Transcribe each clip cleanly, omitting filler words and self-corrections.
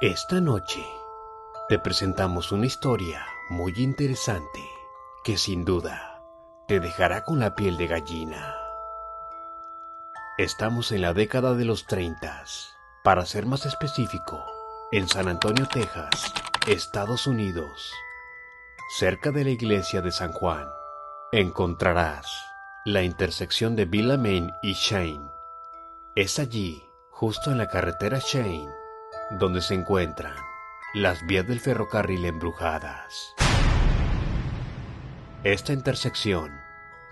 Esta noche te presentamos una historia muy interesante que sin duda te dejará con la piel de gallina. Estamos en la década de los 30, para ser más específico, en San Antonio, Texas, Estados Unidos. Cerca de la iglesia de San Juan, encontrarás la intersección de Villa Main y Shane. Es allí, justo en la carretera Shane, donde se encuentran las vías del ferrocarril embrujadas. Esta intersección,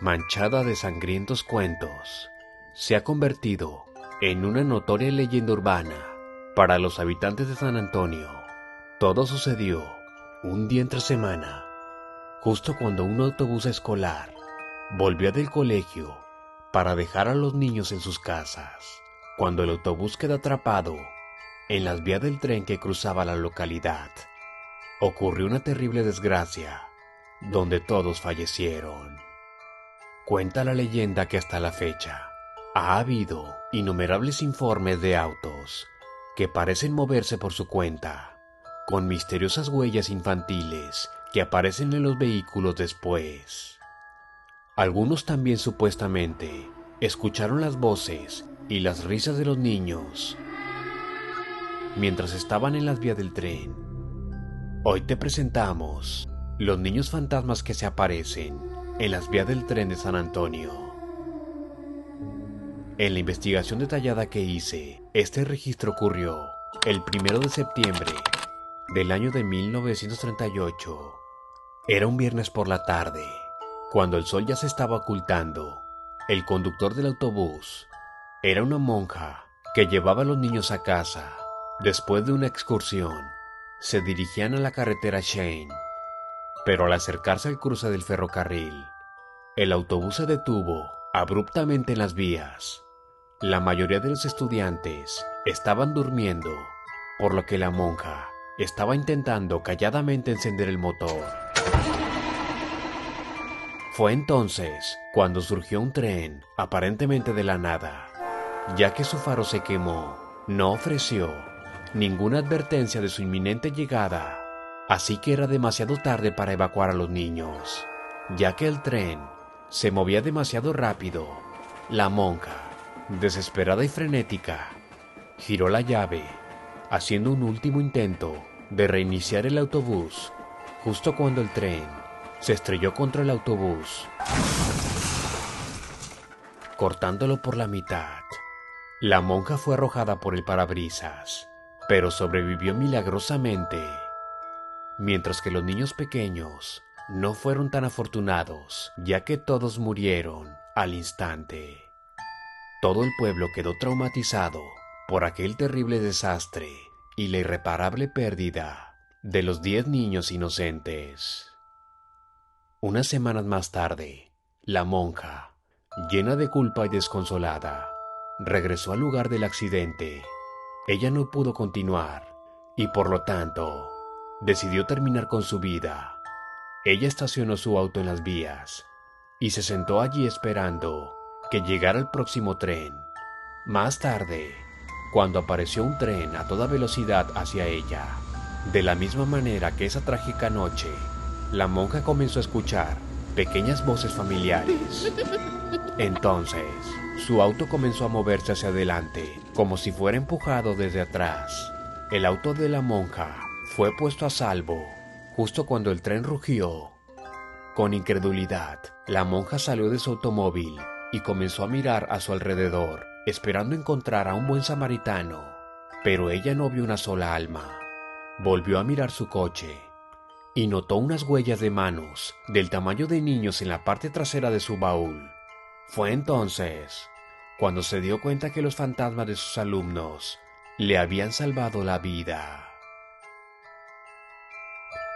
manchada de sangrientos cuentos, se ha convertido en una notoria leyenda urbana para los habitantes de San Antonio. Todo sucedió un día entre semana, justo cuando un autobús escolar volvía del colegio para dejar a los niños en sus casas, cuando el autobús quedó atrapado en las vías del tren que cruzaba la localidad. Ocurrió una terrible desgracia, donde todos fallecieron. Cuenta la leyenda que hasta la fecha ha habido innumerables informes de autos que parecen moverse por su cuenta, con misteriosas huellas infantiles que aparecen en los vehículos después. Algunos también supuestamente escucharon las voces y las risas de los niños mientras estaban en las vías del tren. Hoy te presentamos los niños fantasmas que se aparecen en las vías del tren de San Antonio. En la investigación detallada que hice, este registro ocurrió el 1 de septiembre del año de 1938. Era un viernes por la tarde, cuando el sol ya se estaba ocultando. El conductor del autobús era una monja que llevaba a los niños a casa. Después de una excursión, se dirigían a la carretera Shane, pero al acercarse al cruce del ferrocarril, el autobús se detuvo abruptamente en las vías. La mayoría de los estudiantes estaban durmiendo, por lo que la monja estaba intentando calladamente encender el motor. Fue entonces cuando surgió un tren, aparentemente de la nada. Ya que su faro se quemó, no ofreció ninguna advertencia de su inminente llegada, así que era demasiado tarde para evacuar a los niños. Ya que el tren se movía demasiado rápido, la monja, desesperada y frenética, giró la llave, haciendo un último intento de reiniciar el autobús, justo cuando el tren se estrelló contra el autobús, cortándolo por la mitad. La monja fue arrojada por el parabrisas, pero sobrevivió milagrosamente, mientras que los niños pequeños no fueron tan afortunados, ya que todos murieron al instante. Todo el pueblo quedó traumatizado por aquel terrible desastre y la irreparable pérdida de los 10 niños inocentes. Unas semanas más tarde, la monja, llena de culpa y desconsolada, regresó al lugar del accidente. Ella no pudo continuar y por lo tanto decidió terminar con su vida. Ella estacionó su auto en las vías y se sentó allí esperando que llegara el próximo tren. Más tarde, cuando apareció un tren a toda velocidad hacia ella, de la misma manera que esa trágica noche, la monja comenzó a escuchar pequeñas voces familiares. Entonces, su auto comenzó a moverse hacia adelante, como si fuera empujado desde atrás. El auto de la monja fue puesto a salvo, justo cuando el tren rugió. Con incredulidad, la monja salió de su automóvil y comenzó a mirar a su alrededor, esperando encontrar a un buen samaritano. Pero ella no vio una sola alma. Volvió a mirar su coche y notó unas huellas de manos del tamaño de niños en la parte trasera de su baúl. Fue entonces cuando se dio cuenta que los fantasmas de sus alumnos le habían salvado la vida.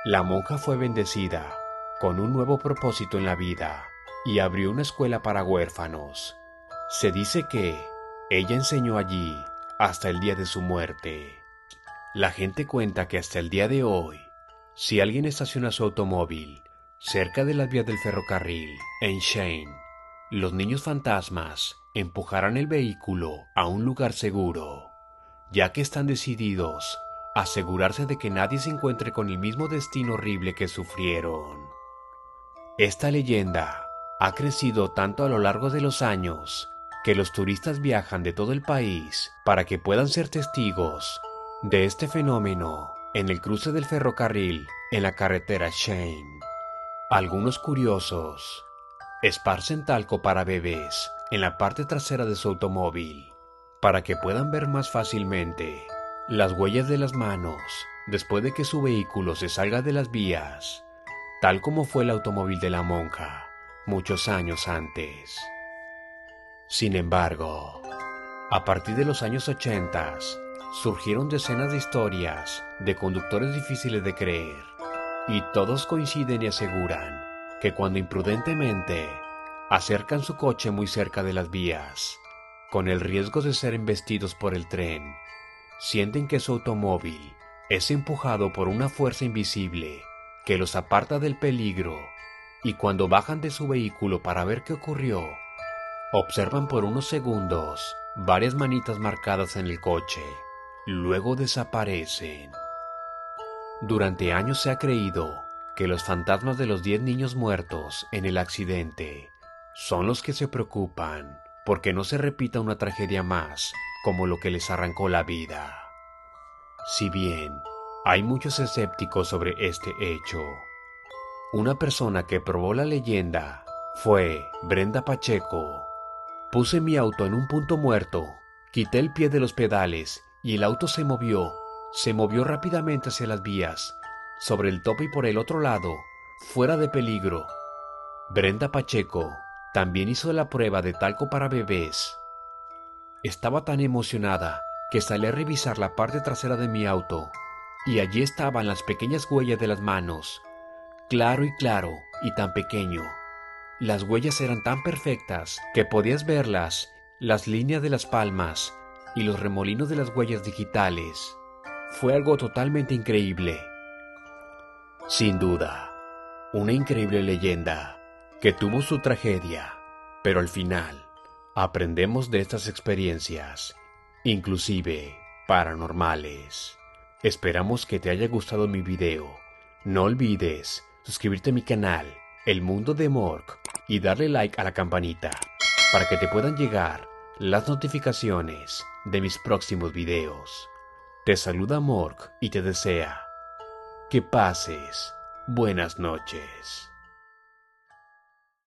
La monja fue bendecida con un nuevo propósito en la vida y abrió una escuela para huérfanos. Se dice que ella enseñó allí hasta el día de su muerte. La gente cuenta que hasta el día de hoy, si alguien estaciona su automóvil cerca de las vías del ferrocarril en Shane, los niños fantasmas empujarán el vehículo a un lugar seguro, ya que están decididos asegurarse de que nadie se encuentre con el mismo destino horrible que sufrieron. Esta leyenda ha crecido tanto a lo largo de los años que los turistas viajan de todo el país para que puedan ser testigos de este fenómeno en el cruce del ferrocarril en la carretera Shane. Algunos curiosos esparcen talco para bebés en la parte trasera de su automóvil para que puedan ver más fácilmente las huellas de las manos después de que su vehículo se salga de las vías, tal como fue el automóvil de la monja muchos años antes. Sin embargo, a partir de los años 80 surgieron decenas de historias de conductores difíciles de creer, y todos coinciden y aseguran que cuando imprudentemente acercan su coche muy cerca de las vías, con el riesgo de ser embestidos por el tren, sienten que su automóvil es empujado por una fuerza invisible que los aparta del peligro, y cuando bajan de su vehículo para ver qué ocurrió, observan por unos segundos varias manitas marcadas en el coche, luego desaparecen. Durante años se ha creído que los fantasmas de los 10 niños muertos en el accidente son los que se preocupan porque no se repita una tragedia más como lo que les arrancó la vida. Si bien hay muchos escépticos sobre este hecho, una persona que probó la leyenda fue Brenda Pacheco. Puse mi auto en un punto muerto, quité el pie de los pedales y el auto se movió rápidamente hacia las vías, sobre el tope y por el otro lado, fuera de peligro. Brenda Pacheco también hizo la prueba de talco para bebés. Estaba tan emocionada que salí a revisar la parte trasera de mi auto y allí estaban las pequeñas huellas de las manos, claro y tan pequeño. Las huellas eran tan perfectas que podías verlas, las líneas de las palmas y los remolinos de las huellas digitales. Fue algo totalmente increíble. Sin duda, una increíble leyenda que tuvo su tragedia, pero al final aprendemos de estas experiencias, inclusive paranormales. Esperamos que te haya gustado mi video. No olvides suscribirte a mi canal, El Mundo de Mork, y darle like a la campanita para que te puedan llegar las notificaciones de mis próximos videos. Te saluda Mork y te desea que pases buenas noches.